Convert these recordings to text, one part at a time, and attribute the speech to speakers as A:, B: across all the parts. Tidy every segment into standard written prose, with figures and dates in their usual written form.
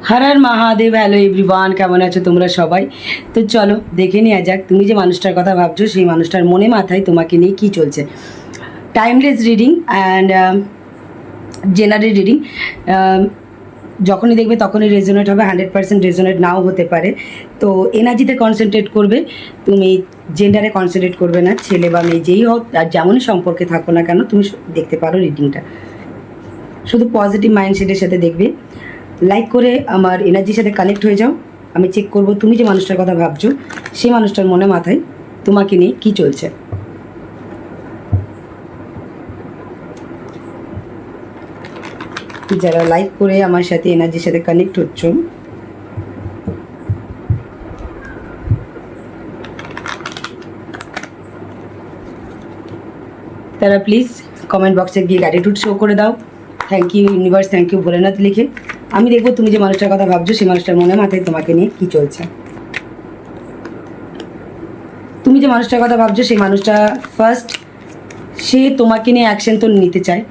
A: হর Har Mahadev. Hello everyone, কেমন আছো তোমরা সবাই? তো চলো দেখে নেওয়া যাক তুমি যে মানুষটার কথা ভাবছো সেই মানুষটার মনে মাথায় তোমাকে নিয়ে কী চলছে। Timeless reading and general reading. যখনই দেখবে তখনই রেজোনেট হবে, 100% রেজোনেট নাও হতে পারে। তো এনার্জিতে কনসেন্ট্রেট করবে, তুমি জেন্ডারে কনসেন্ট্রেট করবে না। ছেলে বা মেয়ে যেই হোক আর যেমনই সম্পর্কে থাকো না কেন তুমি দেখতে পারো রিডিংটা। শুধু পজিটিভ মাইন্ডসেটের সাথে দেখবে। লাইক করে আমার এনার্জির সাথে কানেক্ট হয়ে যাও। আমি চেক করব তুমি যে মানুষটার কথা ভাবছো সেই মানুষটার মনে মাথায় তোমাকে নিয়ে কী চলছে। যারা লাইক করে আমার সাথে এনার্জির সাথে কানেক্ট হচ্ছ, তারা প্লিজ কমেন্ট বক্সে গিয়ে গ্র্যাটিটিউড শো করে দাও। Thank you universe, thank you Bholenath লিখে। আমি দেখবো তুমি যে মানুষটার কথা ভাবছো সেই মানুষটার মনে মাথায় তোমাকে নিয়ে কী চলছে। তুমি যে মানুষটার কথা ভাবছো সেই মানুষটা ফার্স্ট সে তোমাকে নিয়ে অ্যাকশন তো নিতে চায়,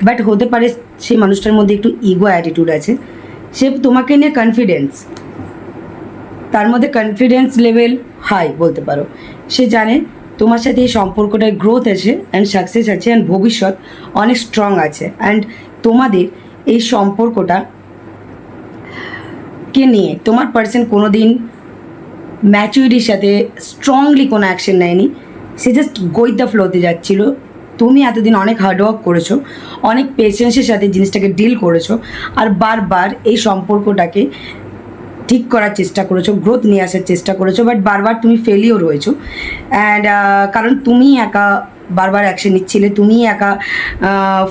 A: বাট হতে পারে সেই মানুষটার মধ্যে একটু ইগো অ্যাটিটিউড আছে। সে তোমাকে নিয়ে কনফিডেন্স, তার মধ্যে কনফিডেন্স লেভেল হাই বলতে পারো। সে জানে তোমার সাথে এই সম্পর্কটায় গ্রোথ আছে অ্যান্ড সাকসেস আছে অ্যান্ড ভবিষ্যৎ অনেক স্ট্রং আছে। অ্যান্ড তোমাদের এই সম্পর্কটা কে নিয়ে তোমার পার্সন কোনো দিন ম্যাচুরিটির সাথে স্ট্রংলি কোনো অ্যাকশন নেয়নি। সে জাস্ট গোই দ্য ফ্লোতে যাচ্ছিল। তুমি এতদিন অনেক হার্ডওয়ার্ক করেছো, অনেক পেশেন্সের সাথে জিনিসটাকে ডিল করেছো, আর বারবার এই সম্পর্কটাকে ঠিক করার চেষ্টা করেছো, গ্রোথ নিয়ে আসার চেষ্টা করেছো, বাট বারবার তুমি ফেলিওর হয়েছো। অ্যান্ড কারণ তুমি একা বারবার অ্যাকশন নিচ্ছিলে, তুমি একা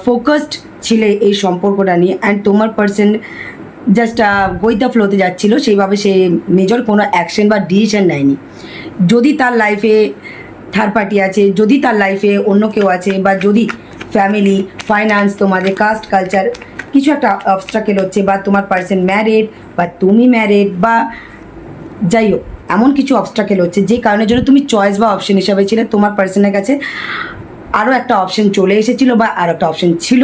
A: ফোকাসড ছিলে এই সম্পর্কটা নিয়ে। অ্যান্ড তোমার পার্সন জাস্ট গোই দ্য ফ্লোতে যাচ্ছিলো, সেইভাবে সে মেজর কোনো অ্যাকশন বা ডিসিশন নেয়নি। যদি তার লাইফে থার্ড পার্টি আছে, যদি তার লাইফে অন্য কেউ আছে, বা যদি ফ্যামিলি, ফাইন্যান্স, তোমাদের কাস্ট, কালচার কিছু একটা অবস্ট্রাকেল হচ্ছে, বা তোমার পার্সন ম্যারিড বা তুমি ম্যারিড, বা যাই হোক এমন কিছু অবস্ট্রাকেল হচ্ছে যে কারণের জন্য তুমি চয়েস বা অপশন হিসাবে ছিলে, তোমার পার্সনের কাছে আরও একটা অপশন চলে এসেছিলো বা আরও একটা অপশন ছিল।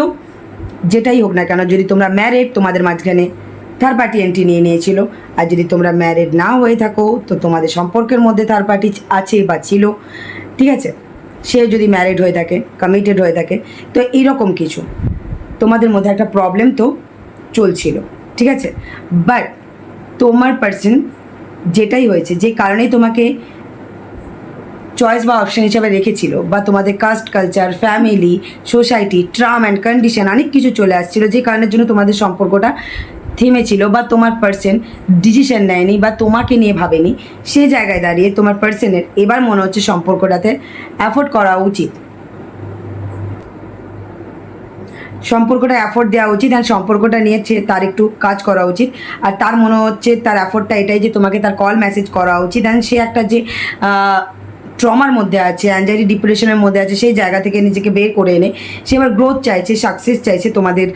A: যেটাই হোক না কেন, যদি তোমরা ম্যারিড তোমাদের মাঝখানে থার্ড পার্টি এন্ট্রি নিয়ে নিয়েছিল, আর যদি তোমরা ম্যারিড না হয়ে থাকো তো তোমাদের সম্পর্কের মধ্যে থার্ড পার্টি আছে বা ছিল, ঠিক আছে। সে যদি ম্যারিড হয়ে থাকে, কমিটেড হয়ে থাকে, তো এইরকম কিছু তোমাদের মধ্যে একটা প্রবলেম তো চলছিল, ঠিক আছে। বাট তোমার পার্সন যেটাই হয়েছে, যে কারণেই তোমাকে চয়েস বা অপশন হিসাবে রেখেছিল, বা তোমাদের caste, culture, family, society, term and condition অনেক কিছু চলে আসছিলো, যে কারণের জন্য তোমাদের সম্পর্কটা থেমেছিল, বা তোমার পার্সন ডিসিশন নেয়নি বা তোমাকে নিয়ে ভাবেনি। সে জায়গায় দাঁড়িয়ে তোমার পার্সনের এবার মনে হচ্ছে সম্পর্কটাতে অ্যাফোর্ড করা উচিত, সম্পর্কটা অ্যাফোর্ড দেওয়া উচিত, অ্যান্ড সম্পর্কটা নিয়ে তার একটু কাজ করা উচিত। আর তার মনে হচ্ছে তার অ্যাফোর্ডটা এটাই যে তোমাকে তার কল মেসেজ করা উচিত। অ্যান্ড সে একটা যে ট্রমার মধ্যে আছে, অ্যাংজাইটি ডিপ্রেশনের মধ্যে আছে, সেই জায়গা থেকে নিজেকে বের করে এনে সে এবার গ্রোথ চাইছে, সাকসেস চাইছে তোমাদের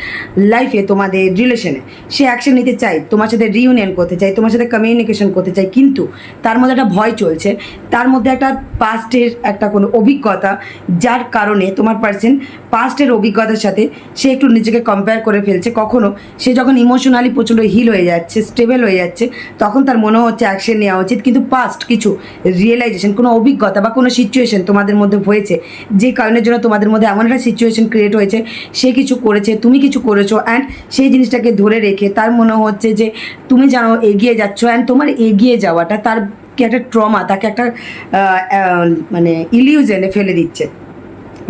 A: লাইফে, তোমাদের রিলেশনে। সে অ্যাকশন নিতে চায়, তোমার সাথে রিউনিয়ন করতে চায়, তোমার সাথে কমিউনিকেশন করতে চায়, কিন্তু তার মধ্যে একটা ভয় চলছে, তার মধ্যে একটা পাস্টের একটা কোনো অভিজ্ঞতা, যার কারণে তোমার পার্সন পাস্টের অভিজ্ঞতার সাথে সে একটু নিজেকে কম্পেয়ার করে ফেলছে। কখনো সে যখন ইমোশনালি প্রচণ্ড হিল হয়ে যাচ্ছে, স্টেবল হয়ে যাচ্ছে, তখন তার মনে হচ্ছে অ্যাকশন নেওয়া উচিত। কিন্তু পাস্ট কিছু রিয়েলাইজেশন, কোনো অভিজ্ঞতা বা কোনো সিচুয়েশন তোমাদের মধ্যে হয়েছে, যে কারণের জন্য তোমাদের মধ্যে এমন একটা সিচুয়েশন ক্রিয়েট হয়েছে, সে কিছু করেছে, তুমি কিছু করেছো, অ্যান্ড সেই জিনিসটাকে ধরে রেখে তার মনে হচ্ছে যে তুমি জানো এগিয়ে যাচ্ছ, অ্যান্ড তোমার এগিয়ে যাওয়াটা তার কি একটা ট্রমা, তাকে একটা মানে ইলিউশনে ফেলে দিচ্ছে,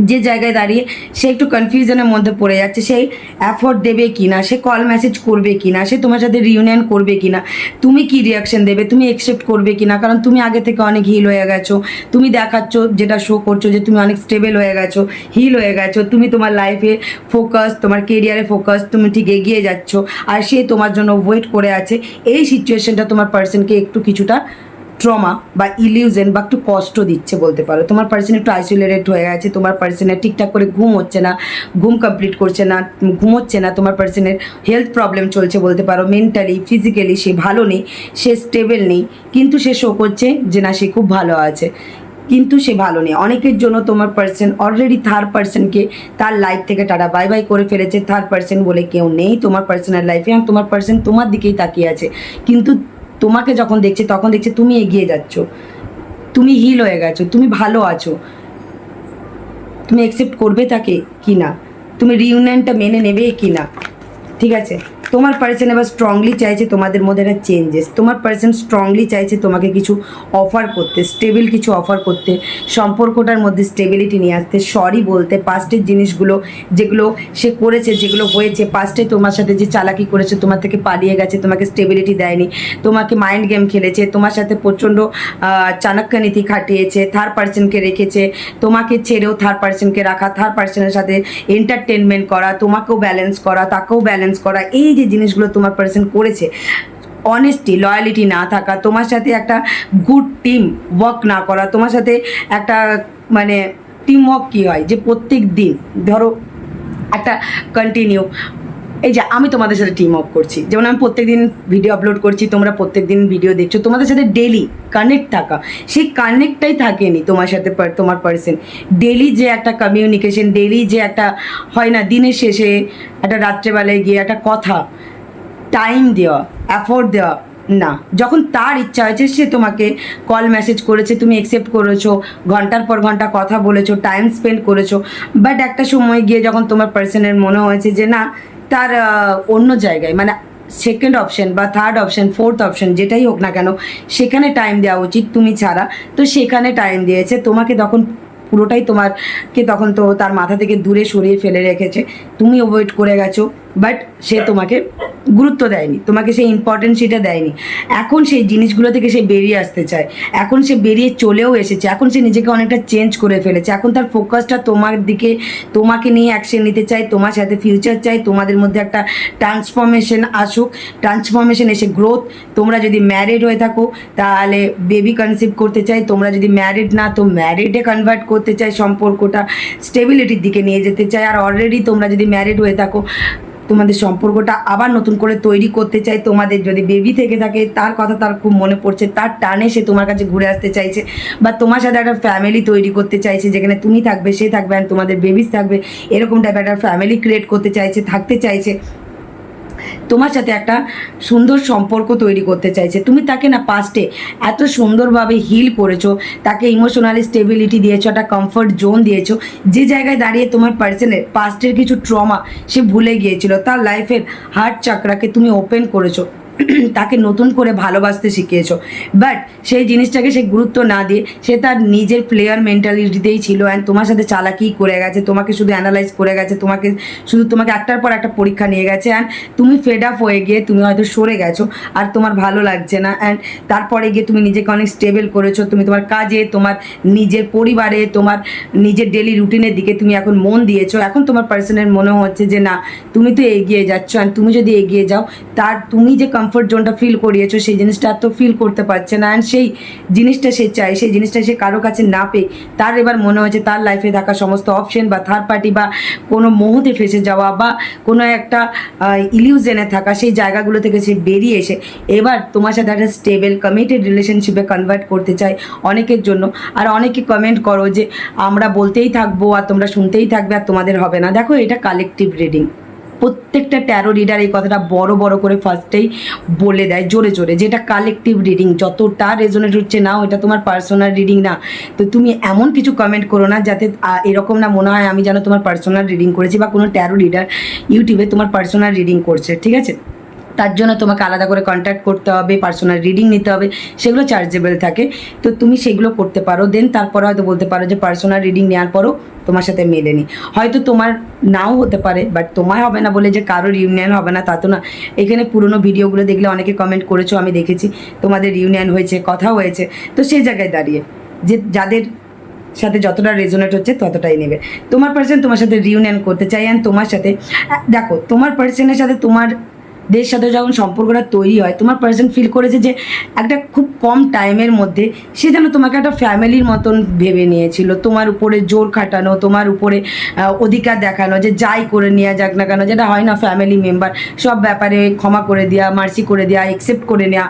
A: যে জায়গায় দাঁড়িয়ে সে একটু কনফিউশনের মধ্যে পড়ে যাচ্ছে। সে অ্যাফোর্ড দেবে কি না, সে কল মেসেজ করবে কি না, সে তোমার সাথে রিউনিয়ন করবে কি না, তুমি কি রিয়াকশন দেবে, তুমি অ্যাকসেপ্ট করবে কি না। কারণ তুমি আগে থেকে অনেক হিল হয়ে গেছো, তুমি দেখাচ্ছ, যেটা শো করছো যে তুমি অনেক স্টেবল হয়ে গেছো, হিল হয়ে গেছো, তুমি তোমার লাইফে ফোকাস, তোমার কেরিয়ারে ফোকাস, তুমি ঠিক এগিয়ে যাচ্ছ, আর সে তোমার জন্য ওয়েট করে আছে। এই সিচুয়েশনটা তোমার পার্সনকে একটু কিছুটা ট্রমা বা ইলিউশন বা একটু কষ্ট দিচ্ছে বলতে পারো। তোমার পার্সন একটু আইসোলেটেড হয়ে গেছে, তোমার পার্সনের ঠিকঠাক করে ঘুম হচ্ছে না, ঘুম কমপ্লিট করছে না, ঘুমোচ্ছে না, তোমার পার্সনের হেলথ প্রবলেম চলছে বলতে পারো। মেন্টালি, ফিজিক্যালি সে ভালো নেই, সে স্টেবল নেই, কিন্তু সে শো করছে যে না সে খুব ভালো আছে। কিন্তু সে ভালো নেই। অনেকের জন্য তোমার পার্সন অলরেডি থার্ড পার্সনকে তার লাইফ থেকে টাটা বাই বাই করে ফেলেছে। থার্ড পার্সন বলে কেউ নেই তোমার পার্সনের লাইফে, আর তোমার পার্সন তোমার দিকেই তাকিয়ে আছে। কিন্তু তোমাকে যখন দেখছে তখন দেখছে তুমি এগিয়ে যাচ্ছ, তুমি হিল হয়ে গেছো, তুমি ভালো আছো। তুমি অ্যাকসেপ্ট করবে তাকে কি না, তুমি রিউনিয়নটা মেনে নেবে কি না, ঠিক আছে? তোমার পার্সন এবার স্ট্রংলি চাইছে তোমাদের মধ্যে একটা চেঞ্জেস। তোমার পার্সন স্ট্রংলি চাইছে তোমাকে কিছু অফার করতে, স্টেবল কিছু অফার করতে, সম্পর্কটার মধ্যে স্টেবিলিটি নিয়ে আসতে, সরি বলতে, পাস্টের জিনিসগুলো যেগুলো সে করেছে, যেগুলো হয়েছে পাস্টে, তোমার সাথে যে চালাকি করেছে, তোমার থেকে পালিয়ে গেছে, তোমাকে স্টেবিলিটি দেয়নি, তোমাকে মাইন্ড গেম খেলেছে, তোমার সাথে প্রচণ্ড চাণক্য নীতি খাটিয়েছে, থার্ড পার্সনকে রেখেছে, তোমাকে ছেড়েও থার্ড পার্সনকে রাখা, থার্ড পার্সনের সাথে এন্টারটেনমেন্ট করা, তোমাকেও ব্যালেন্স করা, তাকেও ব্যালেন্স করা, এই যে জিনিসগুলো তোমার পার্সন করেছে, অনেস্টি লয়ালিটি না থাকা, তোমার সাথে একটা গুড টিম ওয়ার্ক না করা, তোমার সাথে একটা মানে টিম ওয়ার্ক কী হয় যে প্রত্যেক দিন ধরো একটা কন্টিনিউ, এই যে আমি তোমাদের সাথে টিম ওয়ার্ক করছি, যেমন আমি প্রত্যেকদিন ভিডিও আপলোড করছি, তোমরা প্রত্যেকদিন ভিডিও দেখছো, তোমাদের সাথে ডেলি কানেক্ট থাকা, সেই কানেক্টটাই থাকেনি তোমার সাথে তোমার পার্সন। ডেলি যে একটা কমিউনিকেশন, ডেলি যে একটা হয় না দিনের শেষে একটা রাত্রেবেলায় গিয়ে একটা কথা, টাইম দেওয়া, অ্যাফোর্ড দেওয়া না। যখন তার ইচ্ছা হয়েছে সে তোমাকে কল মেসেজ করেছে, তুমি অ্যাকসেপ্ট করেছো, ঘন্টার পর ঘন্টা কথা বলেছো, টাইম স্পেন্ড করেছো, বাট একটা সময় গিয়ে যখন তোমার পার্সনের মনে হয়েছে যে না তার অন্য জায়গায় মানে সেকেন্ড অপশন বা থার্ড অপশন, ফোর্থ অপশন যেটাই হোক না কেন, সেখানে টাইম দেওয়া উচিত তুমি ছাড়া, তো সেখানে টাইম দিয়েছে তোমাকে, তখন পুরোটাই তোমারকে তখন তো তার মাথা থেকে দূরে সরিয়ে ফেলে রেখেছে, তুমি অ্যাভয়েড করে গেছো, বাট সে তোমাকে গুরুত্ব দেয়নি, তোমাকে সেই ইম্পর্টেন্স সেটা দেয়নি। এখন সেই জিনিসগুলো থেকে সে বেরিয়ে আসতে চায়, এখন সে বেরিয়ে চলেও এসেছে, এখন সে নিজেকে অনেকটা চেঞ্জ করে ফেলেছে, এখন তার ফোকাসটা তোমার দিকে, তোমাকে নিয়ে অ্যাকশন নিতে চায়, তোমার সাথে ফিউচার চাই, তোমাদের মধ্যে একটা ট্রান্সফরমেশন আসুক, ট্রান্সফরমেশন এসে গ্রোথ। তোমরা যদি ম্যারিড হয়ে থাকো তাহলে বেবি কনসিভ করতে চাই, তোমরা যদি ম্যারিড না তো ম্যারিডে কনভার্ট করতে চাই, সম্পর্কটা স্টেবিলিটির দিকে নিয়ে যেতে চাই। আর অলরেডি তোমরা যদি ম্যারিড হয়ে থাকো তোমাদের সম্পর্কটা আবার নতুন করে তৈরি করতে চাই। তোমাদের যদি বেবি থেকে থাকে তার কথা তার খুব মনে পড়ছে, তার টানে সে তোমার কাছে ঘুরে আসতে চাইছে, বা তোমার সাথে একটা ফ্যামিলি তৈরি করতে চাইছে যেখানে তুমি থাকবে, সে থাকবে, আর তোমাদের বেবিস থাকবে, এরকম টাইপের একটা ফ্যামিলি ক্রিয়েট করতে চাইছে, থাকতে চাইছে, তোমার সাথে একটা সুন্দর সম্পর্ক তৈরি করতে চাইছে। তুমি তাকে না পাস্টে এত সুন্দরভাবে হিল করেছো, তাকে ইমোশনালি স্টেবিলিটি দিয়েছো, একটা কমফর্ট জোন দিয়েছো, যে জায়গায় দাঁড়িয়ে তোমার পার্সনের পাস্টের কিছু ট্রমা সে ভুলে গিয়েছিল, তার লাইফের হার্ট চাকরাকে তুমি ওপেন করেছো, তাকে নতুন করে ভালোবাসতে শিখিয়েছো। বাট সেই জিনিসটাকে সে গুরুত্ব না দিয়ে সে তার নিজের প্লেয়ার মেন্টালিটিতেই ছিল, অ্যান্ড তোমার সাথে চালাকি করে গেছে, তোমাকে শুধু অ্যানালাইজ করে গেছে, তোমাকে একটার পর একটা পরীক্ষা নিয়ে গেছে, অ্যান্ড তুমি ফেড আপ হয়ে গিয়ে তুমি হয়তো সরে গেছো, আর তোমার ভালো লাগছে না, অ্যান্ড তারপরে গিয়ে তুমি নিজেকে অনেক স্টেবল করেছো, তুমি তোমার কাজে, তোমার নিজের পরিবারে, তোমার নিজের ডেলি রুটিনের দিকে তুমি এখন মন দিয়েছো। এখন তোমার পার্সনের মনে হচ্ছে যে না তুমি তো এগিয়ে যাচ্ছ, অ্যান্ড তুমি যদি এগিয়ে যাও তার তুমি যে কমফর্ট জোনটা ফিল করিয়েছো সেই জিনিসটা আর তো ফিল করতে পারছে না, অ্যান্ড সেই জিনিসটা সে চায়, সেই জিনিসটা সে কারো কাছে না পেয়ে তার এবার মনে হচ্ছে তার লাইফে থাকা সমস্ত অপশন বা থার্ড পার্টি বা কোনো মোহতে ফেসে যাওয়া বা কোনো একটা ইলিউশনে থাকা সেই জায়গাগুলো থেকে সে বেরিয়ে এসে এবার তোমার সাথে একটা স্টেবল কমিটেড রিলেশনশিপে কনভার্ট করতে চায় অনেকের জন্য। আর অনেকে কমেন্ট করো যে আমরা বলতেই থাকবো আর তোমরা শুনতেই থাকবে আর তোমাদের হবে না। দেখো এটা কালেকটিভ রিডিং, প্রত্যেকটা ট্যারো রিডার এই কথাটা বড় বড় করে ফার্স্টেই বলে দেয় জোরে জোরে, যেটা কালেকটিভ রিডিং, যতটা রেজোনেট হচ্ছে না ওটা তোমার পার্সোনাল রিডিং না। তো তুমি এমন কিছু কমেন্ট করো না যাতে এরকম না মনে হয় আমি যেন তোমার পার্সোনাল রিডিং করেছি বা কোনো ট্যারো রিডার ইউটিউবে তোমার পার্সোনাল রিডিং করছে, ঠিক আছে? তার জন্য তোমাকে আলাদা করে কন্ট্যাক্ট করতে হবে, পার্সোনাল রিডিং নিতে হবে, সেগুলো চার্জেবল থাকে, তো তুমি সেগুলো করতে পারো। দেন তারপরে হয়তো বলতে পারো যে পার্সোনাল রিডিং নেওয়ার পরও তোমার সাথে মেলেনি, হয়তো তোমার নাও হতে পারে, বাট তোমার হবে না বলে যে কারোর ইউনিয়ন হবে না তা তো না। এখানে পুরোনো ভিডিওগুলো দেখলে অনেকে কমেন্ট করেছো, আমি দেখেছি তোমাদের ইউনিয়ন হয়েছে, কথা হয়েছে, তো সেই জায়গায় দাঁড়িয়ে যে যাদের সাথে যতটা রেজোনেট হচ্ছে ততটাই নেবে। তোমার পার্সন তোমার সাথে রিউনিয়ন করতে চাই, অ্যান্ড তোমার সাথে দেখো তোমার পার্সনের সাথে তোমার দের সাথে যখন সম্পর্কটা তৈরি হয় তোমার পার্সন ফিল করেছে যে একটা খুব কম টাইমের মধ্যে সে যেন তোমাকে একটা ফ্যামিলির মতন ভেবে নিয়েছিল, তোমার উপরে জোর খাটানো, তোমার উপরে অধিকার দেখানো, যে যাই করে নেওয়া যাক না কেন, যেটা হয় না ফ্যামিলি মেম্বার, সব ব্যাপারে ক্ষমা করে দেওয়া, মার্সি করে দেওয়া, অ্যাকসেপ্ট করে নেওয়া,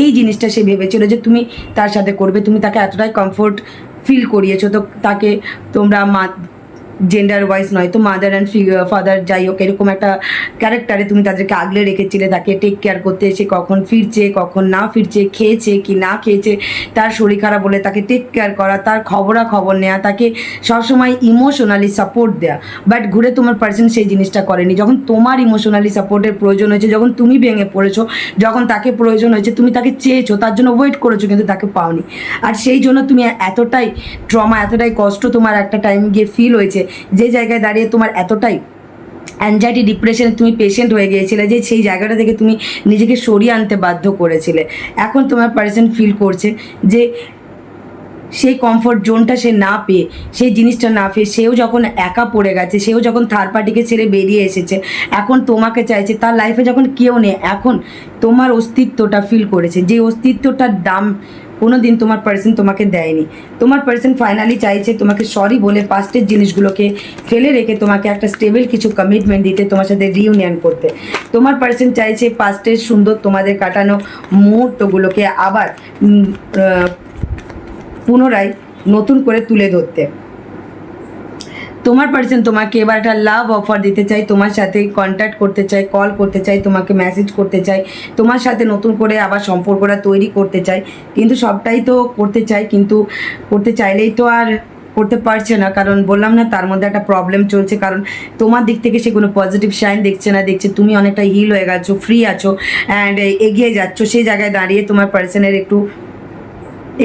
A: এই জিনিসটা সে ভেবেছিল যে তুমি তার সাথে করবে, তুমি তাকে এতটাই কমফোর্ট ফিল করিয়েছো, তো তাকে তোমরা জেন্ডার ওয়াইজ নয় তো মাদার অ্যান্ড ফাদার যাই হোক এরকম একটা ক্যারেক্টারে তুমি তাদেরকে আগলে রেখেছিলে, তাকে টেক কেয়ার করতে এসে কখন ফিরছে কখন না ফিরছে, খেয়েছে কি না খেয়েছে, তার শরীর খারাপ বলে তাকে টেক কেয়ার করা, তার খবরাখবর নেওয়া, তাকে সবসময় ইমোশনালি সাপোর্ট দেওয়া। বাট ঘুরে তোমার পার্সন সেই জিনিসটা করেনি। যখন তোমার ইমোশনালি সাপোর্টের প্রয়োজন হয়েছে, যখন তুমি ভেঙে পড়েছো, যখন তাকে প্রয়োজন হয়েছে, তুমি তাকে চেয়েছো, তার জন্য ওয়েট করেছো, কিন্তু তাকে পাওনি। আর সেই জন্য তুমি এতটাই ট্রমা, এতটাই কষ্ট তোমার একটা টাইম গিয়ে ফিল হয়েছে, যে জায়গায় দাঁড়িয়ে তোমার এতটাই অ্যাংজাইটি ডিপ্রেশন তুমি পেশেন্ট হয়ে গিয়েছিলে যে সেই জায়গাটা থেকে তুমি নিজেকে সরিয়ে আনতে বাধ্য করেছিলে। এখন তোমার পার্সন ফিল করছে যে সেই কমফর্ট জোনটা সে না পেয়ে, সেই জিনিসটা না পেয়ে সেও যখন একা পড়ে গেছে, সেও যখন থার্ড পার্টিকে ছেড়ে বেরিয়ে এসেছে, এখন তোমাকে চাইছে। তার লাইফে যখন কেউ নেই, এখন তোমার অস্তিত্বটা ফিল করেছে, যে অস্তিত্বটার দাম কোনো দিন তোমার পার্সন তোমাকে দেয়নি। তোমার পার্সন ফাইনালি চাইছে তোমাকে সরি বলে পাস্টের জিনিসগুলোকে ফেলে রেখে তোমাকে একটা স্টেবল কিছু কমিটমেন্ট দিতে, তোমার সাথে রিউনিয়ন করতে। তোমার পার্সন চাইছে পাস্টের সুন্দর তোমাদের কাটানো মুহূর্তগুলোকে আবার পুনরায় নতুন করে তুলে ধরতে। তোমার পার্সন তোমাকে এবার একটা লাভ অফার দিতে চাই, তোমার সাথে কন্ট্যাক্ট করতে চাই, কল করতে চাই, তোমাকে মেসেজ করতে চাই, তোমার সাথে নতুন করে আবার সম্পর্কটা তৈরি করতে চাই। কিন্তু সবটাই তো করতে চাই, কিন্তু করতে চাইলেই তো আর করতে পারছে না, কারণ বললাম না তার মধ্যে একটা প্রবলেম চলছে। কারণ তোমার দিক থেকে সে কোনো পজিটিভ সাইন দেখছে না, দেখছে তুমি অনেকটা হিল হয়ে গেছো, ফ্রি আছো অ্যান্ড এগিয়ে যাচ্ছ। সেই জায়গায় দাঁড়িয়ে তোমার পার্সনের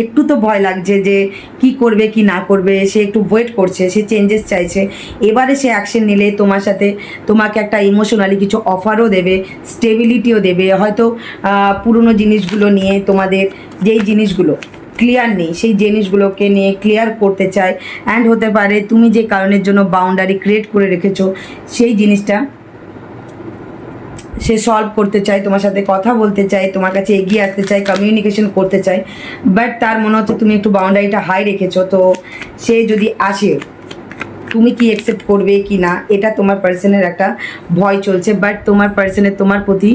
A: একটু তো ভয় লাগছে যে কি করবে কি না করবে, সে একটু ওয়েট করছে, সে চেঞ্জেস চাইছে। এবারে সে অ্যাকশন নিলে তোমার সাথে তোমাকে একটা ইমোশনালি কিছু অফারও দেবে, স্টেবিলিটিও দেবে। হয়তো পুরনো জিনিসগুলো নিয়ে তোমাদের যেই জিনিসগুলো ক্লিয়ার নেই সেই জিনিসগুলোকে নিয়ে ক্লিয়ার করতে চায়। অ্যান্ড হতে পারে তুমি যে কারণের জন্য বাউন্ডারি ক্রিয়েট করে রেখেছো সেই জিনিসটা সে সলভ করতে চায়, তোমার সাথে কথা বলতে চায়, তোমার কাছে এগিয়ে আসতে চায়, কমিউনিকেশন করতে চায়। বাট তার মনে হচ্ছে তুমি একটু বাউন্ডারিটা হাই রেখেছো, তো সে যদি আসে তুমি কি অ্যাকসেপ্ট করবে কি না, এটা তোমার পার্সনের একটা ভয় চলছে। বাট তোমার পার্সনের তোমার প্রতি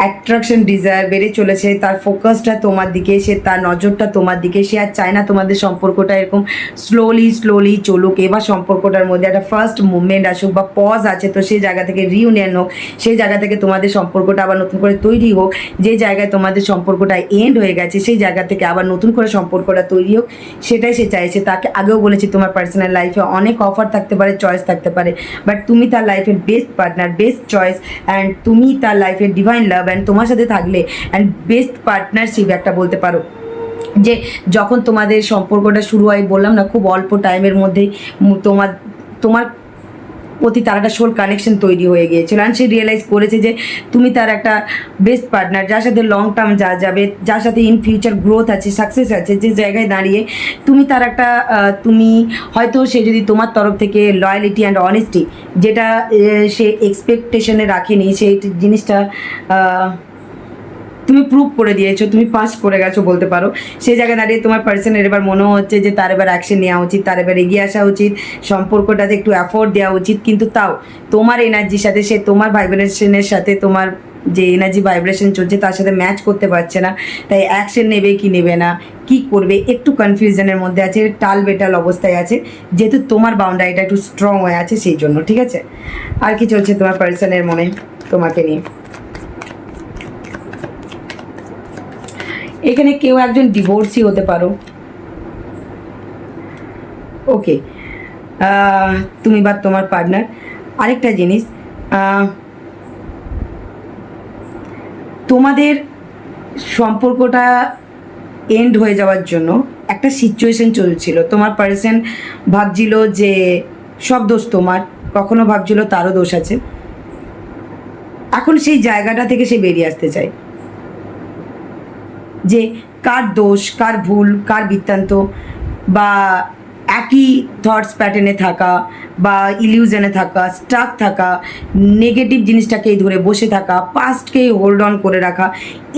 A: অ্যাট্রাকশন ডিজায়ার বেড়ে চলেছে, তার ফোকাসটা তোমার দিকে, সে তার নজরটা তোমার দিকে। সে আর চায় না তোমাদের সম্পর্কটা এরকম স্লোলি চলুক। এবার সম্পর্কটার মধ্যে একটা ফার্স্ট মুভমেন্ট আসুক বা পজ আছে, তো সেই জায়গা থেকে রিউনিয়ন হোক, সেই জায়গা থেকে তোমাদের সম্পর্কটা আবার নতুন করে তৈরি হোক। যে জায়গায় তোমাদের সম্পর্কটা এন্ড হয়ে গেছে সেই জায়গা থেকে আবার নতুন করে সম্পর্কটা তৈরি হোক, সেটাই সে চাইছে। তাকে আগেও বলেছি তোমার পার্সোনাল লাইফে অনেক অফার থাকতে পারে, চয়েস থাকতে পারে, বাট তুমি তার লাইফের best partner, best choice, and তুমি তার লাইফের ডিভাইন লাভ। অ্যান্ড তোমার সাথে থাকলে অ্যান্ড বেস্ট পার্টনারশিপ একটা বলতে পারো, যে যখন তোমাদের সম্পর্কটা শুরু হয়, বললাম না খুব অল্প টাইমের মধ্যেই তোমার প্রতি তার একটা সোল কানেকশন তৈরি হয়ে গিয়েছিল। অ্যান্ড সে রিয়েলাইজ করেছে যে তুমি তার একটা বেস্ট পার্টনার, যার সাথে লং টার্ম যাবে, যার সাথে ইন ফিউচার গ্রোথ আছে, সাকসেস আছে। যে জায়গায় দাঁড়িয়ে তুমি তার একটা তুমি হয়তো সে যদি তোমার তরফ থেকে লয়ালিটি অ্যান্ড অনেস্টি যেটা সে এক্সপেকটেশনে রাখেনি, সেই জিনিসটা তুমি প্রুভ করে দিয়েছো, তুমি পাস করে গেছো বলতে পারো। সেই জায়গায় দাঁড়িয়ে তোমার পার্সনের এবার মনে হচ্ছে যে তার এবার অ্যাকশন নেওয়া উচিত, তার এবার এগিয়ে আসা উচিত, সম্পর্কটাতে একটু অ্যাফোর্ড দেওয়া উচিত। কিন্তু তাও তোমার এনার্জির সাথে, সে তোমার ভাইব্রেশনের সাথে, তোমার যে এনার্জি ভাইব্রেশন চলছে তার সাথে ম্যাচ করতে পারছে না। তাই অ্যাকশন নেবে কি নেবে না, কি করবে, একটু কনফিউশনের মধ্যে আছে, টাল বেটাল অবস্থায় আছে, যেহেতু তোমার বাউন্ডারিটা একটু স্ট্রং হয়ে আছে সেই জন্য। ঠিক আছে, আর কি চলছে তোমার পার্সনের মনে তোমাকে নিয়ে? এখানে কেউ একজন ডিভোর্সি হতে পারো। ওকে, তুমি বা তোমার পার্টনার। আরেকটা জিনিস, তোমাদের সম্পর্কটা এন্ড হয়ে যাওয়ার জন্য একটা সিচুয়েশন চলছিল। তোমার পার্সন ভাবছিল যে সব দোষ তোমার, কখনো ভাবছিল তারও দোষ আছে। এখন সেই জায়গাটা থেকে সে বেরিয়ে আসতে চায়, যে কার দোষ, কার ভুল, কার বৃত্তান্ত, বা একই থটস প্যাটার্নে থাকা, বা ইলিউশনে থাকা, স্টাক থাকা, নেগেটিভ জিনিসটাকেই ধরে বসে থাকা, পাস্টকেই হোল্ড অন করে রাখা,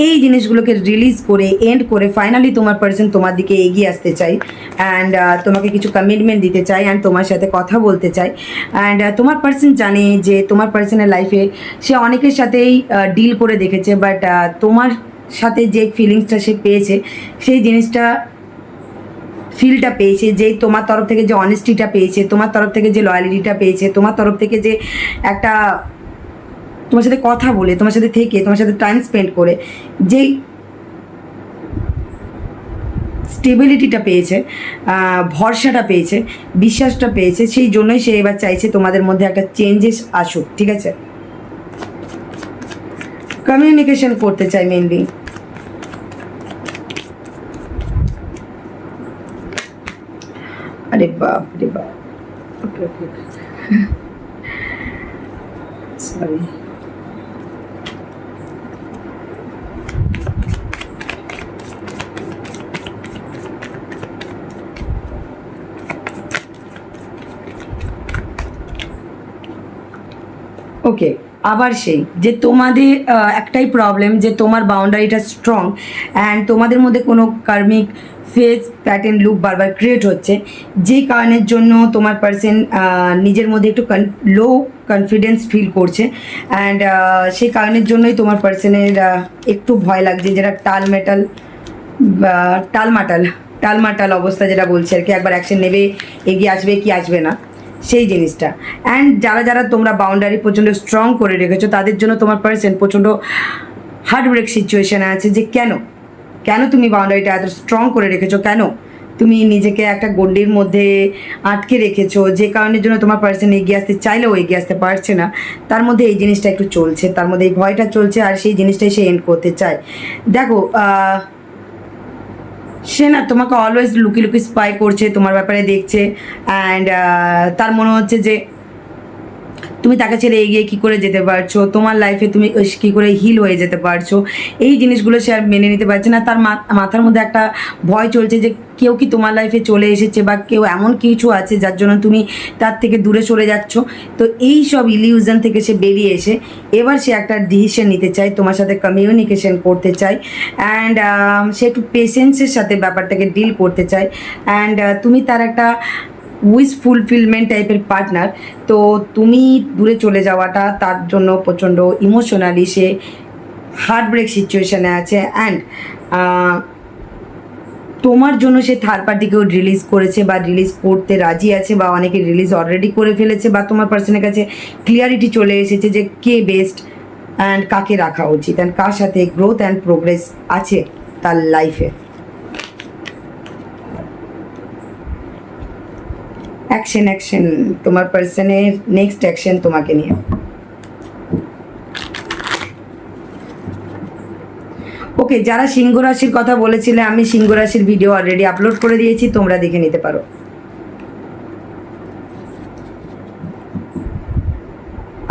A: এই জিনিসগুলোকে রিলিজ করে এন্ড করে ফাইনালি তোমার পার্সন তোমার দিকে এগিয়ে আসতে চাই। অ্যান্ড তোমাকে কিছু কমিটমেন্ট দিতে চাই, অ্যান্ড তোমার সাথে কথা বলতে চাই। অ্যান্ড তোমার পার্সন জানে যে তোমার পার্সনের লাইফে সে অনেকের সাথেই ডিল করে দেখেছে, বাট তোমার সাথে যে ফিলিংসটা সে পেয়েছে সেই জিনিসটা ফিলটা পেয়েছে, যে তোমার তরফ থেকে যে অনেস্টিটা পেয়েছে, তোমার তরফ থেকে যে লয়ালিটিটা পেয়েছে, তোমার তরফ থেকে যে একটা তোমার সাথে কথা বলে, তোমার সাথে থেকে, তোমার সাথে টাইম স্পেন্ড করে যেই স্টেবিলিটিটা পেয়েছে, ভরসাটা পেয়েছে, বিশ্বাসটা পেয়েছে, সেই জন্যই সে এবার চাইছে তোমাদের মধ্যে একটা চেঞ্জেস আসুক, ঠিক আছে? কমিউনিকেশন করতে চাই মেনলি। अरे बाप रे बाप, ओके ओके सॉरी। ওকে, আবার সেই যে তোমাদের একটাই প্রবলেম যে তোমার বাউন্ডারিটা স্ট্রং অ্যান্ড তোমাদের মধ্যে কোনো কার্মিক ফেস প্যাটার্ন লুপ বারবার ক্রিয়েট হচ্ছে, যে কারণের জন্য তোমার পার্সন নিজের মধ্যে একটু লো কনফিডেন্স ফিল করছে অ্যান্ড সেই কারণের জন্যই তোমার পার্সনের একটু ভয় লাগছে, যেটা টালমাটাল অবস্থা যেটা বলছে আর কি, একবার অ্যাকশন নেবে, এগিয়ে আসবে কি আসবে না সেই জিনিসটা। অ্যান্ড যারা যারা তোমরা বাউন্ডারি প্রচণ্ড স্ট্রং করে রেখেছো তাদের জন্য তোমার পার্সন প্রচণ্ড হার্ট ব্রেক সিচুয়েশানে আছে, যে কেন তুমি বাউন্ডারিটা এত স্ট্রং করে রেখেছো, কেন তুমি নিজেকে একটা গণ্ডির মধ্যে আটকে রেখেছো, যে কারণের জন্য তোমার পার্সন এগিয়ে আসতে চাইলেও এগিয়ে আসতে পারছে না। তার মধ্যে এই জিনিসটা একটু চলছে, তার মধ্যে এই ভয়টা চলছে, আর সেই জিনিসটাই সে এন্ড করতে চায়। দেখো, সে না তোমাকে অলওয়েজ লুকি লুকি স্পাই করছে, তোমার ব্যাপারে দেখছে অ্যান্ড তার মনে হচ্ছে যে তুমি তাকে ছেড়ে এগিয়ে কী করে যেতে পারছো, তোমার লাইফে তুমি কী করে হিল হয়ে যেতে পারছো, এই জিনিসগুলো সে আর মেনে নিতে পারছে না। তার মাথার মধ্যে একটা ভয় চলছে যে কেউ কি তোমার লাইফে চলে এসেছে বা কেউ এমন কিছু আছে যার জন্য তুমি তার থেকে দূরে সরে যাচ্ছ। তো এই সব ইলিউশন থেকে সে বেরিয়ে এসে এবার সে একটা ডিসিশন নিতে চায়, তোমার সাথে কমিউনিকেশন করতে চায় অ্যান্ড সে একটু পেশেন্সের সাথে ব্যাপারটাকে ডিল করতে চায় অ্যান্ড তুমি তার একটা উইশ ফুলফিলমেন্ট টাইপের পার্টনার। তো তুমি দূরে চলে যাওয়াটা তার জন্য প্রচণ্ড ইমোশনালি সে হার্ট ব্রেক সিচুয়েশানে আছে অ্যান্ড তোমার জন্য সে থার্ড পার্টিকেও রিলিজ করেছে বা রিলিজ করতে রাজি আছে, বা অনেকে রিলিজ অলরেডি করে ফেলেছে, বা তোমার পার্সনের কাছে ক্লিয়ারিটি চলে এসেছে যে কে বেস্ট অ্যান্ড কাকে রাখা উচিত অ্যান্ড কার সাথে গ্রোথ অ্যান্ড প্রোগ্রেস আছে তার লাইফে। অ্যাকশন তোমার পার্সনের নেক্সট অ্যাকশন তোমাকে নিয়ে। ওকে, যারা সিংহ রাশির কথা বলেছিলে, আমি সিংহ রাশির ভিডিও অলরেডি আপলোড করে দিয়েছি, তোমরা দেখে নিতে পারো।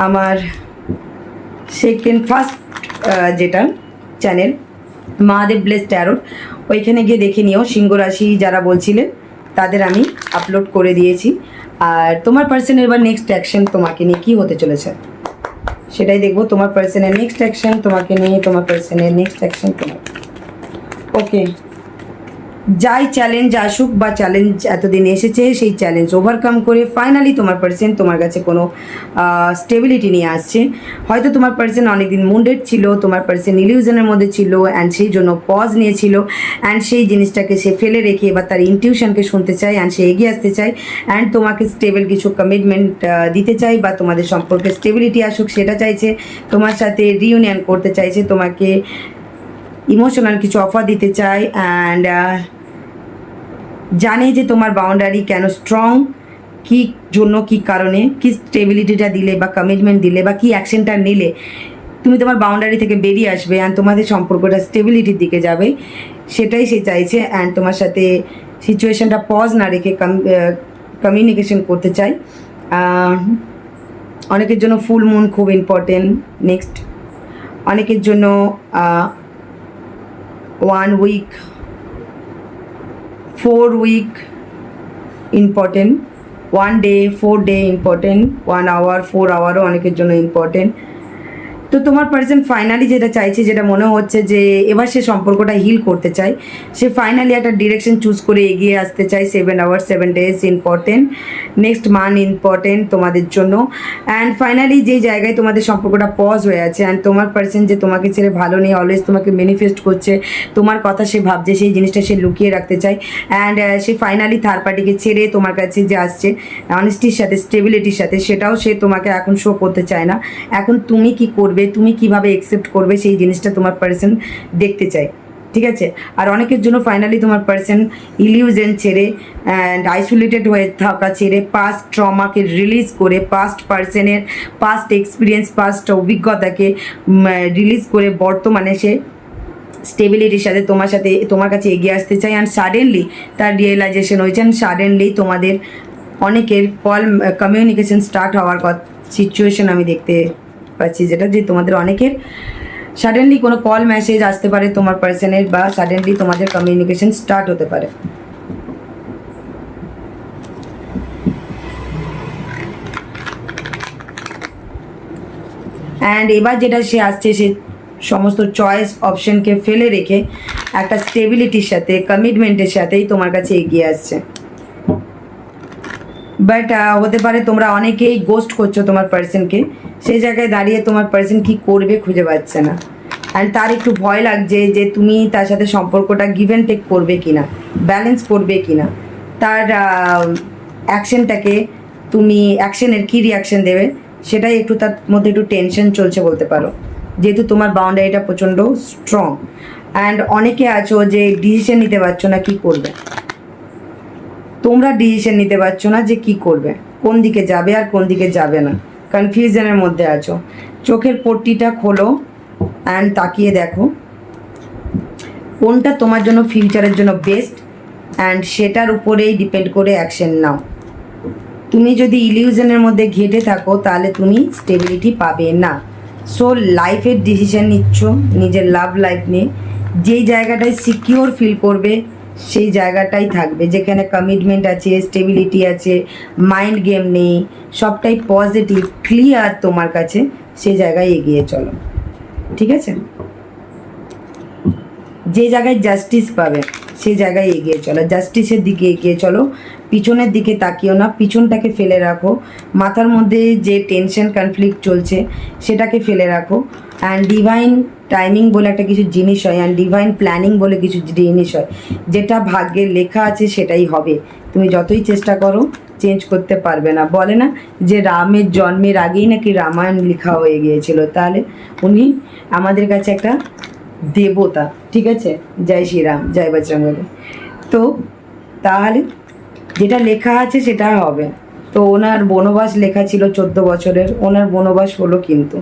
A: আমার ফার্স্ট যেটা চ্যানেল মহাদেব ব্লেস ট্যারো, ওইখানে গিয়ে দেখে নিও। সিংহ রাশি যারা বলছিলেন তাদের আমি আপলোড করে দিয়েছি। আর তোমার পার্সনের এবার নেক্সট অ্যাকশন তোমাকে নিয়ে কী হতে চলেছে সেটাই দেখবো। তোমার পার্সনের নেক্সট অ্যাকশন তোমাকে নিয়ে, তোমার পার্সনের নেক্সট অ্যাকশন তোমার। ওকে, যাই চ্যালেঞ্জ আসুক বা চ্যালেঞ্জ এতদিন এসেছে, সেই চ্যালেঞ্জ ওভারকাম করে ফাইনালি তোমার পার্সন তোমার কাছে কোনো স্টেবিলিটি নিয়ে আসছে। হয়তো তোমার পার্সন অনেকদিন মুন্ডেড ছিল, তোমার পার্সন ইলিউশনের মধ্যে ছিল অ্যান্ড সেই জন্য পজ নিয়েছিল অ্যান্ড সেই জিনিসটাকে সে ফেলে রেখে এবার তার ইনটিউশনকে শুনতে চায় অ্যান্ড সে এগিয়ে আসতে চায় অ্যান্ড তোমাকে স্টেবল কিছু কমিটমেন্ট দিতে চাই, বা তোমাদের সম্পর্কে স্টেবিলিটি আসুক সেটা চাইছে, তোমার সাথে রিইউনিয়ন করতে চাইছে, তোমাকে ইমোশনাল কিছু অফার দিতে চায় অ্যান্ড জানে যে তোমার বাউন্ডারি কেন স্ট্রং, কী জন্য, কী কারণে, কী স্টেবিলিটিটা দিলে বা কমিটমেন্ট দিলে বা কী অ্যাকশনটা নিলে তুমি তোমার বাউন্ডারি থেকে বেরিয়ে আসবে অ্যান্ড তোমাদের সম্পর্কটা স্টেবিলিটির দিকে যাবে, সেটাই সে চাইছে অ্যান্ড তোমার সাথে সিচুয়েশানটা পজ না রেখে কমিউনিকেশন করতে চাই। অনেকের জন্য ফুল মুন খুব ইম্পর্টেন্ট। নেক্সট, অনেকের জন্য 1 week 4 week important, 1 day 4 day important, 1 hour 4 hourও অনেকের জন্য ইম্পর্টেন্ট। তো তোমার পার্সন ফাইনালি যেটা চাইছে, যেটা মনে হচ্ছে যে এবার সে সম্পর্কটা হিল করতে চায়, সে ফাইনালি একটা ডিরেকশন চুজ করে এগিয়ে আসতে চায়। 7 hours 7 days important, next month important তোমাদের জন্য। অ্যান্ড ফাইনালি যে জায়গায় তোমাদের সম্পর্কটা পজ হয়ে আছে, অ্যান্ড তোমার পার্সন যে তোমাকে ছেড়ে ভালো নেই, অলওয়েজ তোমাকে ম্যানিফেস্ট করছে, তোমার কথা সে ভাবছে, সেই জিনিসটা সে লুকিয়ে রাখতে চায়। অ্যান্ড সে ফাইনালি থার্ড পার্টিকে ছেড়ে তোমার কাছে যে আসছে অনেস্টির সাথে, স্টেবিলিটির সাথে, সেটাও সে তোমাকে এখন শো করতে চায় না। এখন তুমি কি করবে, তুমি কিভাবে অ্যাকসেপ্ট করবে, সেই জিনিসটা তোমার পার্সন দেখতে চায়। ঠিক আছে? আর অনেকের জন্য ফাইনালি তোমার পার্সন ইলিউশন ছেড়ে অ্যান্ড আইসোলেটেড হয়ে থাকা ছেড়ে, পাস্ট ট্রমাকে রিলিজ করে, পাস্ট পার্সনের পাস্ট এক্সপিরিয়েন্স, পাস্ট অভিজ্ঞতাকে রিলিজ করে বর্তমানে সে স্টেবিলিটির সাথে তোমার কাছে এগিয়ে আসতে চাই। অ্যান্ড সাডেনলি তার রিয়েলাইজেশন হয়েছে, অ্যান্ড সাডেনলি তোমাদের অনেকের কল কমিউনিকেশন স্টার্ট হওয়ার সিচুয়েশন আমি দেখতে পাচ্ছি, যেটা যে তোমাদের অনেকের সাডেনলি কোনো কল মেসেজ আসতে পারে তোমার পার্সনের, বা সাডেনলি তোমাদের কমিউনিকেশন স্টার্ট হতে পারে। অ্যান্ড এবার যেটা সে আসছে, সে সমস্ত চয়েস অপশনকে ফেলে রেখে একটা স্টেবিলিটির সাথে, কমিটমেন্টের সাথেই তোমার কাছে এগিয়ে আসছে। বাট হতে পারে তোমরা অনেকেই গোস্ট করছো তোমার পার্সনকে, সেই জায়গায় দাঁড়িয়ে তোমার পার্সন কী করবে খুঁজে পাচ্ছে না। অ্যান্ড তার একটু ভয় লাগছে যে তুমি তার সাথে সম্পর্কটা গিভ অ্যান্ড টেক করবে কি না, ব্যালেন্স করবে কি না, তার অ্যাকশনটাকে তুমি অ্যাকশনের কী রিয়াকশন দেবে, সেটাই একটু তার মধ্যে একটু টেনশন চলছে বলতে পারো, যেহেতু তোমার বাউন্ডারিটা প্রচণ্ড স্ট্রং। অ্যান্ড অনেকে আছো যে ডিসিশন নিতে পারছো না কী করবে, তোমরা ডিসিশন নিতে পারছো না যে কি করবে, কোন দিকে যাবে আর কোন দিকে যাবে না, কনফিউশনের মধ্যে আছো। চোখের পট্টিটা খোলো অ্যান্ড তাকিয়ে দেখো কোনটা তোমার জন্য ফিউচারের জন্য বেস্ট, অ্যান্ড সেটার উপরেই ডিপেন্ড করে অ্যাকশন নাও। তুমি যদি ইলিউশনের মধ্যে ঘেটে থাকো তাহলে তুমি স্টেবিলিটি পাবে না। সো লাইফের ডিসিশন নিচ্ছ নিজের লাভ লাইফ নিয়ে, যেই জায়গাটায় সিকিওর ফিল করবে সেই জায়গাটাই থাকবে, যেখানে কমিটমেন্ট আছে, স্টেবিলিটি আছে, মাইন্ড গেম নেই, সবটাই পজিটিভ ক্লিয়ার তোমার কাছে, সেই জায়গায় এগিয়ে চলো। ঠিক আছে? যে জায়গায় জাস্টিস পাবে সেই জায়গায় এগিয়ে চলো, জাস্টিসের দিকে এগিয়ে চলো, পিছনের দিকে তাকিও না, পিছনটাকে ফেলে রাখো, মাথার মধ্যে যে টেনশন কনফ্লিক্ট চলছে সেটাকে ফেলে রাখো। অ্যান্ড ডিভাইন টাইমিং বলে একটা কিছু জিনিস হয়, অ্যান্ড ডিভাইন প্ল্যানিং বলে কিছু জিনিস হয়, যেটা ভাগ্যে লেখা আছে সেটাই হবে। তুমি যতই চেষ্টা করো চেঞ্জ করতে পারবে না। বলে না যে রামের জন্মের আগেই নাকি রামায়ণ লেখা হয়ে গিয়েছিল, তাহলে উনি আমাদের কাছে একটা দেবতা। ঠিক আছে? জয় শ্রীরাম, জয় বজরঙ্গবলী। তো তাহলে যেটা লেখা আছে সেটা হবে। তো ওনার বনবাস লেখা ছিল 14 বছরের, ওনার বনবাস হলো, কিন্তু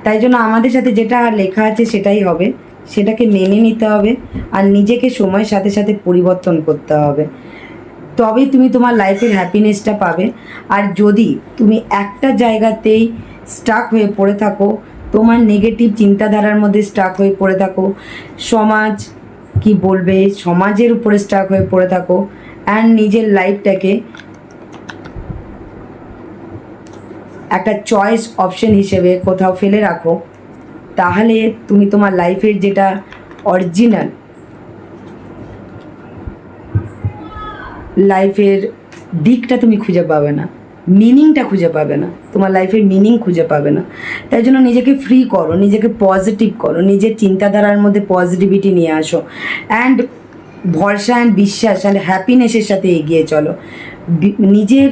A: তাই জন্য আমাদের সাথে যেটা লেখা আছে সেটাই হবে, সেটাকে মেনে নিতে হবে, আর নিজেকে সময়ের সাথে সাথে পরিবর্তন করতে হবে, তবেই তুমি তোমার লাইফের হ্যাপিনেসটা পাবে। আর যদি তুমি একটা জায়গাতেই স্টাক হয়ে পড়ে থাকো, তোমার নেগেটিভ চিন্তাধারার মধ্যে স্টাক হয়ে পড়ে থাকো, সমাজ কি বলবে, সমাজের উপরে স্টাক হয়ে পড়ে থাকো, অ্যান্ড নিজের লাইফটাকে একটা চয়েস অপশন হিসেবে কোথাও ফেলে রাখো, তাহলে তুমি তোমার লাইফের যেটা অরিজিনাল লাইফের দিকটা তুমি খুঁজে পাবে না, মিনিংটা খুঁজে পাবে না, তোমার লাইফের মিনিং খুঁজে পাবে না। তাই জন্য নিজেকে ফ্রি করো, নিজেকে পজিটিভ করো, নিজের চিন্তাধারার মধ্যে পজিটিভিটি নিয়ে আসো, অ্যান্ড ভরসা অ্যান্ড বিশ্বাস অ্যান্ড হ্যাপিনেসের সাথে এগিয়ে চলো। নিজের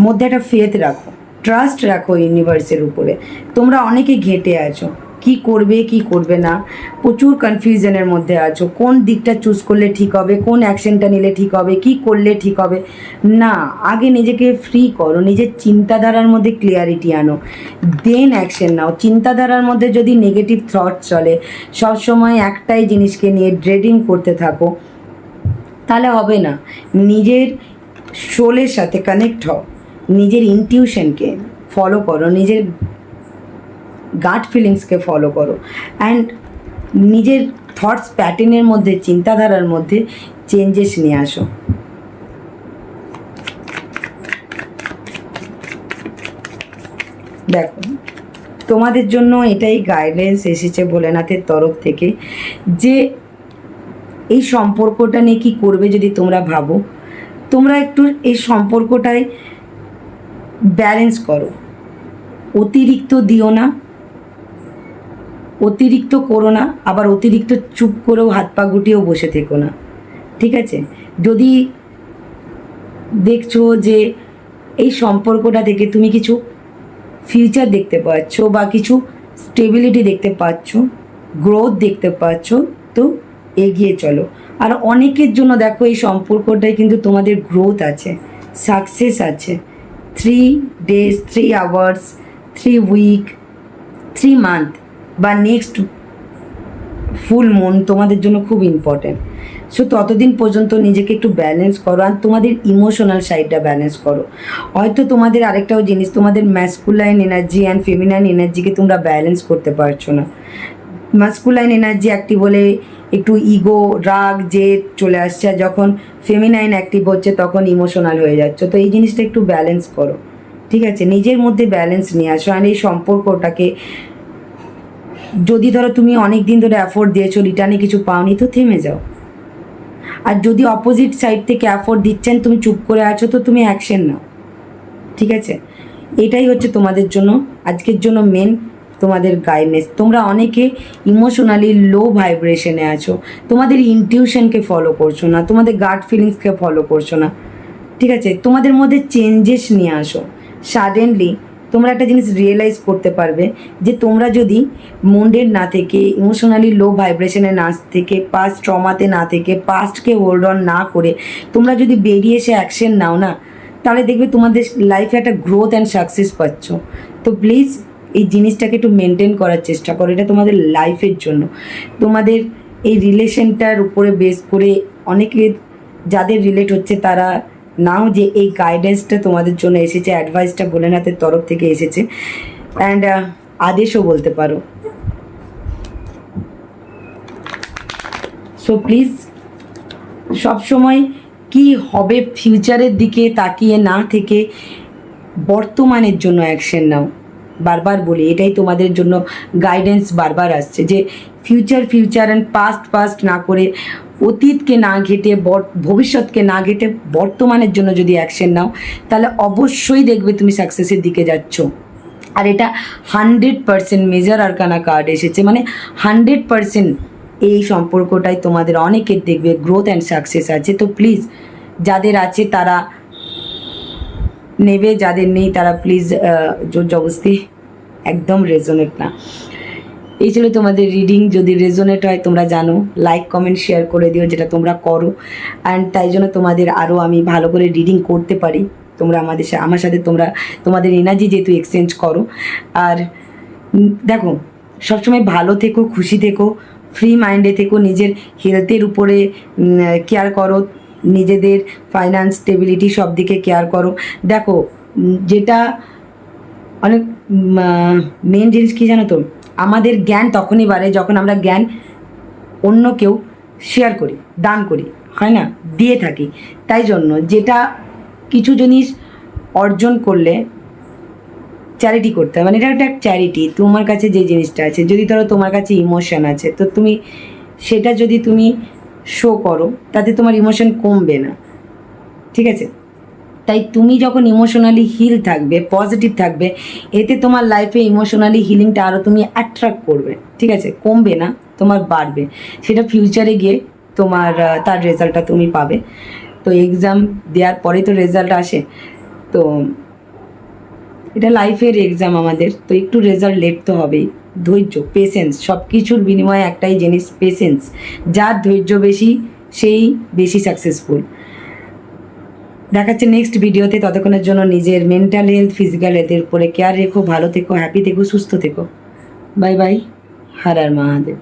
A: মধ্যে একটা ফেথ রাখো, ট্রাস্ট রাখো ইউনিভার্সের উপরে। তোমরা অনেকে ঘেঁটে আছো, কি করবে কি করবে না, প্রচুর কনফিউশনের মধ্যে আছো, কোন দিকটা চুজ করলে ঠিক হবে, কোন অ্যাকশনটা নিলে ঠিক হবে, কি করলে ঠিক হবে না। আগে নিজেকে ফ্রি করো, নিজের চিন্তাধারার মধ্যে ক্লিয়ারিটি আনো, দেন অ্যাকশন নাও। চিন্তাধারার মধ্যে যদি নেগেটিভ থট চলে, সবসময় একটাই জিনিসকে নিয়ে ড্রেডিং করতে থাকো, তাহলে হবে না। নিজের সোলের সাথে কানেক্ট হও, নিজের ইনটিউশনকে ফলো করো, নিজের গাট ফিলিংসকে ফলো করো, অ্যান্ড নিজের থটস প্যাটার্নের মধ্যে, চিন্তাধারার মধ্যে চেঞ্জেস নিয়ে আসো। দেখো তোমাদের জন্য এটাই গাইডেন্স এসেছে ভোলেনাথের তরফ থেকে, যে এই সম্পর্কটা নিয়ে কী করবে যদি তোমরা ভাবো, তোমরা একটু এই সম্পর্কটায় ব্যালেন্স করো, অতিরিক্ত দিও না, অতিরিক্ত করো না, আবার অতিরিক্ত চুপ করেও হাত পা গুটিয়েও বসে থেকো না, ঠিক আছে? যদি দেখছো যে এই সম্পর্কটা থেকে তুমি কিছু ফিউচার দেখতে পাচ্ছ বা কিছু স্টেবিলিটি দেখতে পাচ্ছ, গ্রোথ দেখতে পাচ্ছ, তো এগিয়ে চলো। আর অনেকের জন্য দেখো এই সম্পর্কটায় কিন্তু তোমাদের গ্রোথ আছে, সাকসেস আছে। 3 days, 3 hours, 3 week, 3 month বা নেক্সট ফুল মুন তোমাদের জন্য খুব ইম্পর্ট্যান্ট। সো ততদিন পর্যন্ত নিজেকে একটু ব্যালেন্স করো, আর তোমাদের ইমোশনাল সাইডটা ব্যালেন্স করো। হয়তো তোমাদের আরেকটাও জিনিস, তোমাদের ম্যাসকুলাইন এনার্জি অ্যান্ড ফেমিনাইন এনার্জিকে তোমরা ব্যালেন্স করতে পারছো না। ম্যাসকুলাইন এনার্জি অ্যাক্টিভ হলে একটু ইগো, রাগ, জেদ চলে আসছে, আর যখন ফেমিনাইন অ্যাক্টিভ হচ্ছে তখন ইমোশনাল হয়ে যাচ্ছে। তো এই জিনিসটা একটু ব্যালেন্স করো, ঠিক আছে? নিজের মধ্যে ব্যালেন্স নিয়ে আসো। আর এই সম্পর্কটাকে যদি ধরো তুমি অনেক দিন ধরে অ্যাফোর্ড দিয়েছো, রিটার্নে কিছু পাওনি, তো থেমে যাও। আর যদি অপোজিট সাইড থেকে অ্যাফোর্ড দিচ্ছেন, তুমি চুপ করে আছো, তো তুমি অ্যাকশন নাও, ঠিক আছে? এটাই হচ্ছে তোমাদের জন্য আজকের জন্য মেন তোমাদের গাইডনেস। তোমরা অনেকে ইমোশনালি লো ভাইব্রেশনে আছো, তোমাদের ইনটিউশনকে ফলো করছো না, তোমাদের গাট ফিলিংসকে ফলো করছো না, ঠিক আছে? তোমাদের মধ্যে চেঞ্জেস নিয়ে আসো। সাডেনলি তোমরা একটা জিনিস রিয়েলাইজ করতে পারবে যে তোমরা যদি মুন্ডেড না থেকে, ইমোশনালি লো ভাইব্রেশনে না থেকে, পাস্ট ট্রমাতে না থেকে, পাস্টকে হোল্ড অন না করে তোমরা যদি বেরিয়ে এসে অ্যাকশন নাও না, তাহলে দেখবে তোমাদের লাইফে একটা গ্রোথ অ্যান্ড সাকসেস পাচ্ছ। তো প্লিজ এই জিনিসটাকে একটু মেনটেন করার চেষ্টা করো, এটা তোমাদের লাইফের জন্য। তোমাদের এই রিলেশনটার উপরে বেস করে অনেকের যাদের রিলেট হচ্ছে তারা নাও যে এই গাইডেন্সটা তোমাদের জন্য এসেছে, অ্যাডভাইসটা ভোলেনাথের তরফ থেকে এসেছে, অ্যান্ড আদেশও বলতে পারো। সো প্লিজ সবসময় কি হবে ফিউচারের দিকে তাকিয়ে না থেকে বর্তমানের জন্য অ্যাকশন নাও। বারবার বলি, এটাই তোমাদের জন্য গাইডেন্স বারবার আসছে যে ফিউচার অ্যান্ড পাস্ট না করে, অতীতকে না ঘেটে, ভবিষ্যৎকে না ঘেটে বর্তমানের জন্য যদি অ্যাকশন নাও, তাহলে অবশ্যই দেখবে তুমি সাকসেসের দিকে যাচ্ছ। আর এটা 100% মেজর আরকানা কার্ড এসেছে, মানে 100% এই সম্পর্কটাই তোমাদের অনেকের দেখবে গ্রোথ অ্যান্ড সাকসেস আছে। তো প্লিজ যাদের আছে তারা নেবে, যাদের নেই তারা প্লিজ জোর জবরদস্তি একদম রেজোনেট না। এই ছিল তোমাদের রিডিং। যদি রেজোনেট হয় তোমরা জানো, লাইক কমেন্ট শেয়ার করে দিও, যেটা তোমরা করো। অ্যান্ড তাই জন্য তোমাদের আরও আমি ভালো করে রিডিং করতে পারি, তোমরা আমার সাথে তোমাদের এনার্জি যেহেতু এক্সচেঞ্জ করো। আর দেখো, সবসময় ভালো থেকো, খুশি থেকো, ফ্রি মাইন্ডে থেকো, নিজের হেলথের উপরে কেয়ার করো, নিজেদের ফাইন্যান্স স্টেবিলিটি সব দিকে কেয়ার করো। দেখো, যেটা অনেক মেন জিনিস কী জানো তো, আমাদের জ্ঞান তখনই বাড়ে যখন আমরা জ্ঞান অন্য কেউ শেয়ার করি, দান করি, হয় না, দিয়ে থাকি। তাই জন্য যেটা কিছু জিনিস অর্জন করলে চ্যারিটি করতে হয়, মানে এটা একটা চ্যারিটি। তোমার কাছে যে জিনিসটা আছে, যদি ধরো তোমার কাছে ইমোশন আছে, তো তুমি সেটা যদি তুমি শো করো, তাতে তোমার ইমোশন কমবে না, ঠিক আছে? তাই তুমি যখন ইমোশনালি হিল থাকবে, পজিটিভ থাকবে, এতে তোমার লাইফে ইমোশনালি হিলিংটা আরও তুমি অ্যাট্রাক্ট করবে, ঠিক আছে? কমবে না, তোমার বাড়বে। সেটা ফিউচারে গিয়ে তোমার তার রেজাল্টটা তুমি পাবে। তো এক্সাম দেওয়ার পরে তো রেজাল্ট আসে, তো এটা লাইফের এক্সাম আমাদের, তো একটু রেজাল্ট লেট তো হবেই। ধৈর্য, পেশেন্স, সব কিছুর বিনিময়ে একটাই জিনিস, পেশেন্স। যার ধৈর্য বেশি সেই বেশি সাকসেসফুল। দেখাচ্ছে নেক্সট ভিডিওতে। ততক্ষণের জন্য নিজের মেন্টাল হেলথ, ফিজিক্যাল হেলথের উপরে কেয়ার রেখো, ভালো থেকো, হ্যাপি থেকো, সুস্থ থেকো। Bye bye. হর হর মহাদেব।